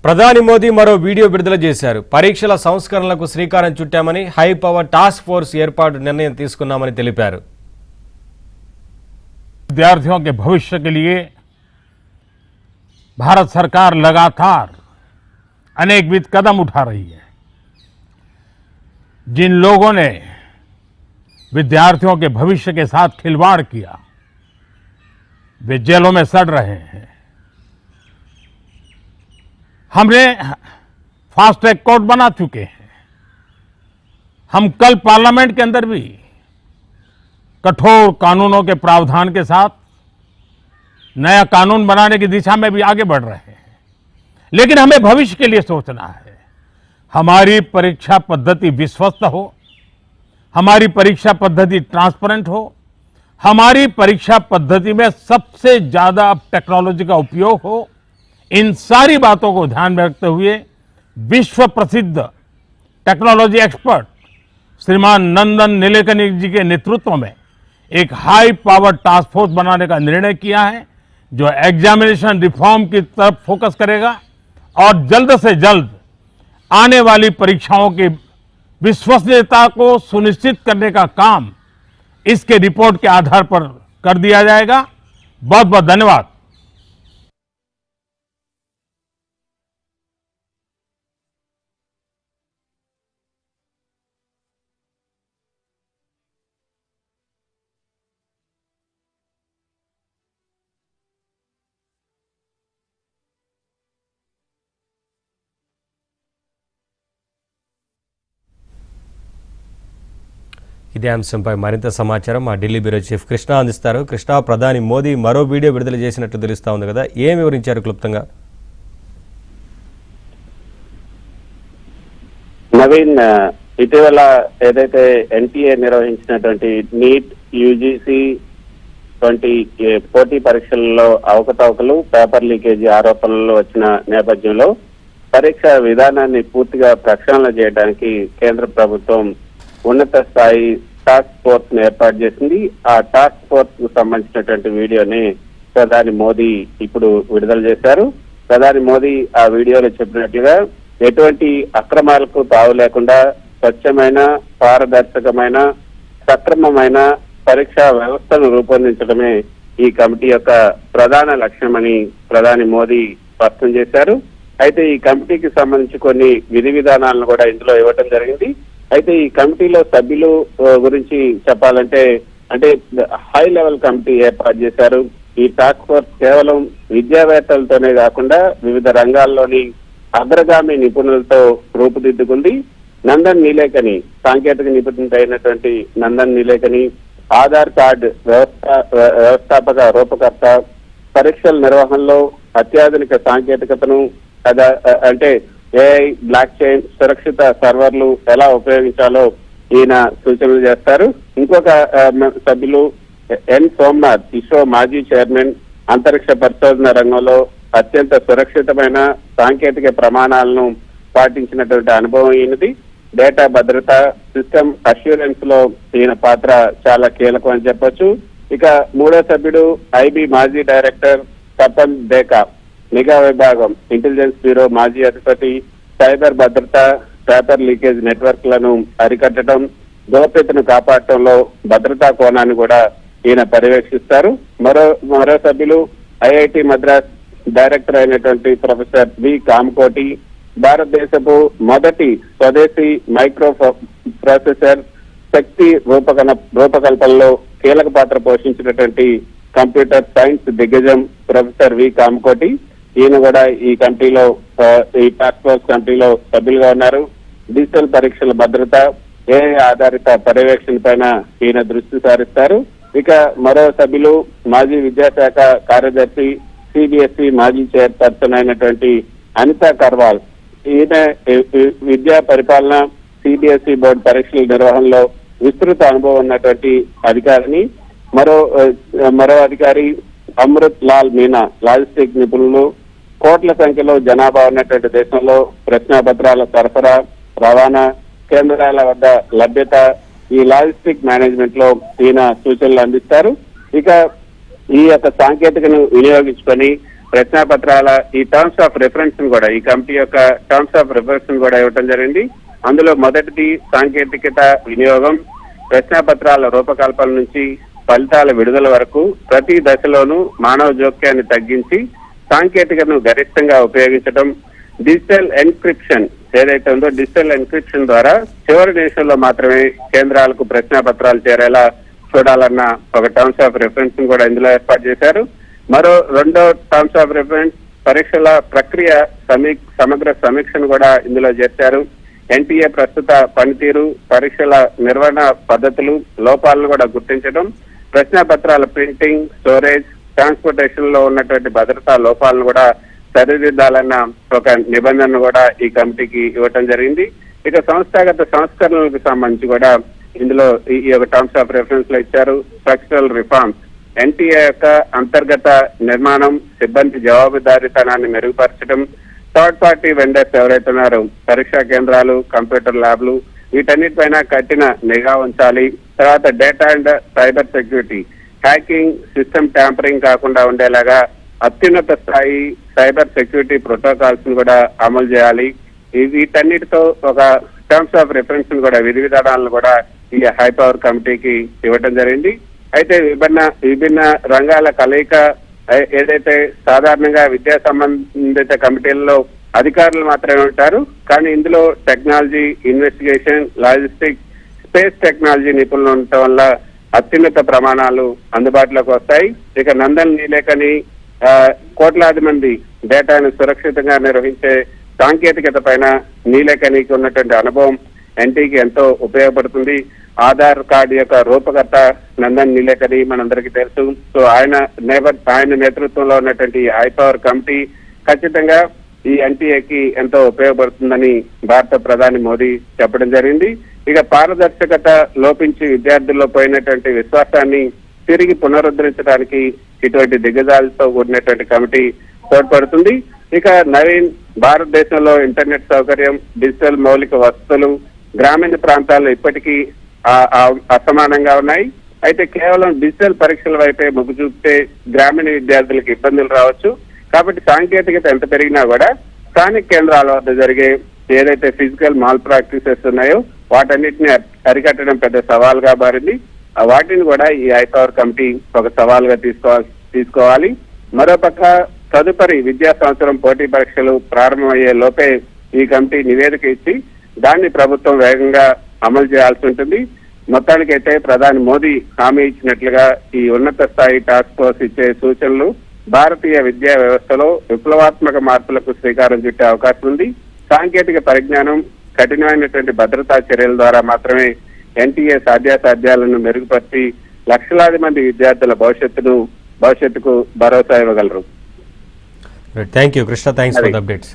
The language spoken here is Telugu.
ప్రధాని మోదీ మరో వీడియో విడుదల చేశారు. పరీక్షల సంస్కరణలకు శ్రీకారం చుట్టామని, హై పవర్ టాస్క్ ఫోర్స్ ఏర్పాటు నిర్ణయం తీసుకున్నామని తెలిపారు. विद्यार्थियों के भविष्य के लिए भारत सरकार लगातार अनेकविध कदम उठा रही है। जिन लोगों ने विद्यार्थियों के भविष्य के साथ खिलवाड़ किया वे जेलों में सड़ रहे हैं। हमने फास्ट ट्रैक कोर्ट बना चुके हैं। हम कल पार्लियामेंट के अंदर भी कठोर कानूनों के प्रावधान के साथ नया कानून बनाने की दिशा में भी आगे बढ़ रहे हैं। लेकिन हमें भविष्य के लिए सोचना है। हमारी परीक्षा पद्धति विश्वस्त हो, हमारी परीक्षा पद्धति ट्रांसपेरेंट हो, हमारी परीक्षा पद्धति में सबसे ज्यादा टेक्नोलॉजी का उपयोग हो। इन सारी बातों को ध्यान में रखते हुए विश्व प्रसिद्ध टेक्नोलॉजी एक्सपर्ट श्रीमान नंदन नीलेकनी जी के नेतृत्व में एक हाई पावर टास्क फोर्स बनाने का निर्णय किया है, जो एग्जामिनेशन रिफॉर्म की तरफ फोकस करेगा और जल्द से जल्द आने वाली परीक्षाओं की विश्वसनीयता को सुनिश्चित करने का काम इसके रिपोर्ट के आधार पर कर दिया जाएगा। बहुत बहुत धन्यवाद। ఇదే అంశంపై మరింత సమాచారం మా ఢిల్లీ బ్యూరో చీఫ్ కృష్ణ అందిస్తారు. కృష్ణ, ప్రధాని మోదీ మరో వీడియో విడుదల చేసినట్టు తెలుస్తా ఉంది కదా, ఏం వివరించారు క్లుప్తంగా? నవీన్, ఇటీవల ఏదైతే ఎన్టీఏ నిర్వహించినటువంటి నీట్ యూజీసీ వంటి పోటీ పరీక్షలలో అవకతవకలు, పేపర్ లీకేజీ ఆరోపణలు వచ్చిన నేపథ్యంలో పరీక్ష విధానాన్ని పూర్తిగా ప్రక్షాళన చేయడానికి కేంద్ర ప్రభుత్వం ఉన్నత స్థాయి టాస్క్ ఫోర్స్ ను ఏర్పాటు చేసింది. ఆ టాస్క్ ఫోర్స్ కు సంబంధించినటువంటి వీడియోని ప్రధాని మోదీ ఇప్పుడు విడుదల చేశారు. ప్రధాని మోదీ ఆ వీడియోలో చెప్పినట్లుగా ఎటువంటి అక్రమాలకు తావు లేకుండా స్వచ్ఛమైన, పారదర్శకమైన, సక్రమమైన పరీక్షా వ్యవస్థను రూపొందించడమే ఈ కమిటీ యొక్క ప్రధాన లక్ష్యమని ప్రధాని మోదీ స్పష్టం చేశారు. అయితే ఈ కమిటీకి సంబంధించి కొన్ని విధి విధానాలను కూడా ఇందులో ఇవ్వటం జరిగింది. అయితే ఈ కమిటీలో సభ్యులు గురించి చెప్పాలంటే హై లెవెల్ కమిటీ ఏర్పాటు చేశారు. ఈ టాస్క్ ఫోర్స్ కేవలం విద్యావేత్తలతోనే కాకుండా వివిధ రంగాల్లోని అగ్రగామి నిపుణులతో రూపుదిద్దుకుంది. నందన్ నీలేకని, సాంకేతిక నిపుణుడు అయినటువంటి నందన్ నీలేకని, ఆధార్ కార్డు వ్యవస్థాపక రూపకర్త, పరీక్షల నిర్వహణలో అత్యాధునిక సాంకేతికతను ఏఐ, బ్లాక్ చైన్, సురక్షిత సర్వర్లు ఎలా ఉపయోగించాలో ఈయన సూచనలు చేస్తారు. ఇంకొక సభ్యులు ఎన్ సోమనాథ్, ఇస్రో మాజీ చైర్మన్, అంతరిక్ష పరిశోధన రంగంలో అత్యంత సురక్షితమైన సాంకేతిక ప్రమాణాలను పాటించినటువంటి అనుభవం ఈయనది. డేటా భద్రత, సిస్టమ్ అష్యూరెన్స్ లో ఈయన పాత్ర చాలా కీలకం అని చెప్పొచ్చు. ఇక మూడో సభ్యుడు ఐబీ మాజీ డైరెక్టర్ తపన్ దేకా, నిఘా విభాగం, ఇంటెలిజెన్స్ బ్యూరో మాజీ అధిపతి, సైబర్ భద్రత, పేపర్ లీకేజ్ నెట్వర్క్లను అరికట్టడం, గోప్యతను కాపాడటంలో భద్రతా కోణాన్ని కూడా ఈయన పర్యవేక్షిస్తారు. మరో సభ్యులు ఐఐటి మద్రాస్ డైరెక్టర్ అయినటువంటి ప్రొఫెసర్ వి కామ్కోటి, భారతదేశపు మొదటి స్వదేశీ మైక్రో ప్రాసెసర్ శక్తి రూపకల్పనలో కీలక పాత్ర పోషించినటువంటి కంప్యూటర్ సైన్స్ దిగ్గజం ప్రొఫెసర్ వి కామ్కోటి, ఈయన కూడా ఈ కమిటీలో, ఈ టాస్క్ ఫోర్స్ కమిటీలో సభ్యులుగా ఉన్నారు. డిజిటల్ పరీక్షల భద్రత, ఏఐ ఆధారిత పర్యవేక్షణ పైన ఈయన దృష్టి సారిస్తారు. ఇక మరో సభ్యులు మాజీ విద్యాశాఖ కార్యదర్శి, సిబిఎస్ఈ మాజీ చైర్పర్సన్ అయినటువంటి అనితా కర్వాల్, ఈయన విద్యా పరిపాలన, సిబిఎస్ఈ బోర్డు పరీక్షల నిర్వహణలో విస్తృత అనుభవం ఉన్నటువంటి అధికారిని. మరో అధికారి అమృత్ లాల్ మీనా, లాజిస్టిక్ నిపుణులు, కోట్ల సంఖ్యలో జనాభా ఉన్నటువంటి దేశంలో ప్రశ్నాపత్రాల సరఫరా, రవాణా, కేంద్రాల వద్ద లభ్యత, ఈ లాజిస్టిక్ మేనేజ్మెంట్ లో ఈయన సూచనలు అందిస్తారు. ఇక ఈ యొక్క సాంకేతికను వినియోగించుకొని ప్రశ్నాపత్రాల ఈ టర్మ్స్ ఆఫ్ రిఫరెన్స్ కూడా, ఈ కమిటీ యొక్క టర్మ్స్ ఆఫ్ రిఫరెన్స్ కూడా ఇవ్వటం జరిగింది. అందులో మొదటిది సాంకేతికత వినియోగం. ప్రశ్నాపత్రాల రూపకల్పన నుంచి ఫలితాల విడుదల వరకు ప్రతి దశలోనూ మానవ జోక్యాన్ని తగ్గించి సాంకేతికతను గరిష్టంగా ఉపయోగించడం. డిజిటల్ ఎన్క్రిప్షన్ ఏదైతే ఉందో, డిజిటల్ ఎన్క్రిప్షన్ ద్వారా చివరి నిమిషంలో మాత్రమే కేంద్రాలకు ప్రశ్నాపత్రాలు చేరేలా చూడాలన్న ఒక టర్మ్స్ ఆఫ్ రిఫరెన్స్ కూడా ఇందులో ఏర్పాటు చేశారు. మరో రెండో టర్మ్స్ ఆఫ్ రిఫరెన్స్ పరీక్షల ప్రక్రియ సమగ్ర సమీక్షను కూడా ఇందులో చేర్చారు. ఎన్టీఏ ప్రస్తుత పనితీరు, పరీక్షల నిర్వహణ పద్ధతులు, లోపాలను కూడా గుర్తించడం, ప్రశ్నాపత్రాల ప్రింటింగ్, స్టోరేజ్, ట్రాన్స్పోర్టేషన్ లో ఉన్నటువంటి భద్రతా లోపాలను కూడా సరిదిద్దాలన్న ఒక నిబంధనను కూడా ఈ కమిటీకి ఇవ్వటం జరిగింది. ఇక సంస్థాగత సంస్కరణలకు సంబంధించి కూడా ఇందులో ఈ యొక్క టర్మ్స్ ఆఫ్ రిఫరెన్స్ లో ఇచ్చారు. స్ట్రక్చరల్ రిఫార్మ్స్, ఎన్టీఏ యొక్క అంతర్గత నిర్మాణం, సిబ్బంది జవాబుదారీతనాన్ని మెరుగుపరచడం, థర్డ్ పార్టీ వెండర్స్ ఎవరైతే ఉన్నారో పరీక్షా కేంద్రాలు, కంప్యూటర్ ల్యాబ్లు, వీటన్నిటిపైన కఠిన నిఘా ఉంచాలి. తర్వాత data and cyber security, hacking, system tampering కాకుండా ఉండేలాగా అత్యున్నత స్థాయి సైబర్ సెక్యూరిటీ ప్రోటోకాల్స్ ను కూడా అమలు చేయాలి. వీటన్నిటితో ఒక టర్మ్స్ ఆఫ్ రిఫరెన్స్ కూడా, విధి విధానాలను కూడా ఈ హై పవర్ కమిటీకి ఇవ్వటం జరిగింది. అయితే విభిన్న రంగాల కలయిక ఏదైతే సాధారణంగా విద్యా సంబంధిత కమిటీల్లో అధికారులు మాత్రమే ఉంటారు, కానీ ఇందులో technology, investigation, logistics, space technology నిపుణులు ఉండటం వల్ల అత్యున్నత ప్రమాణాలు అందుబాటులోకి వస్తాయి. ఇక నందన్ నీలేకని కోట్లాది మంది డేటాను సురక్షితంగా నిర్వహించే సాంకేతికత పైన నీలేకనికి ఉన్నటువంటి అనుభవం ఎన్టీకి ఎంతో ఉపయోగపడుతుంది. ఆధార్ కార్డు యొక్క రూపకర్త నందన్ నీలేకని మనందరికీ తెలుసు. సో ఆయన నేతృత్వంలో ఉన్నటువంటి హై పవర్ కమిటీ ఖచ్చితంగా ఈ ఎన్టీఏకి ఎంతో ఉపయోగపడుతుందని భారత ప్రధాని మోదీ చెప్పడం జరిగింది. ఇక పారదర్శకత లోపించి విద్యార్థుల్లో పోయినటువంటి విశ్వాసాన్ని తిరిగి పునరుద్ధరించడానికి ఇటువంటి దిగ్గజాలతో కూడినటువంటి కమిటీ తోడ్పడుతుంది. ఇక నవీన్, భారతదేశంలో ఇంటర్నెట్ సౌకర్యం, డిజిటల్ మౌలిక వసతులు గ్రామీణ ప్రాంతాల్లో ఇప్పటికీ అసమానంగా ఉన్నాయి. అయితే కేవలం డిజిటల్ పరీక్షల వైపే మొగ్గు చూపితే గ్రామీణ విద్యార్థులకు ఇబ్బందులు రావచ్చు. కాబట్టి సాంకేతికత ఎంత పెరిగినా కూడా స్థానిక కేంద్రాల వద్ద జరిగే ఏదైతే ఫిజికల్ మాల్ ప్రాక్టీసెస్ ఉన్నాయో వాటన్నిటిని అరికట్టడం పెద్ద సవాల్గా మారింది. వాటిని కూడా ఈ హై పవర్ కమిటీ ఒక సవాల్గా తీసుకోవాలి. మరోపక్క తదుపరి విద్యా సంవత్సరం పోటీ పరీక్షలు ప్రారంభమయ్యే లోపే ఈ కమిటీ నివేదిక ఇచ్చి దాన్ని ప్రభుత్వం వేగంగా అమలు చేయాల్సి ఉంటుంది. మొత్తానికైతే ప్రధాని మోదీ హామీ ఇచ్చినట్లుగా ఈ ఉన్నత స్థాయి టాస్క్ ఫోర్స్ ఇచ్చే సూచనలు భారతీయ విద్యా వ్యవస్థలో విప్లవాత్మక మార్పులకు శ్రీకారం చుట్టే అవకాశం ఉంది. సాంకేతిక పరిజ్ఞానం, కఠినమైనటువంటి భద్రతా చర్యల ద్వారా మాత్రమే ఎన్టీఏ సాధ్యాసాధ్యాలను మెరుగుపరిచి లక్షలాది మంది విద్యార్థుల భవిష్యత్తుకు భరోసా ఇవ్వగలరు. Thank you Krishna, thanks for the updates.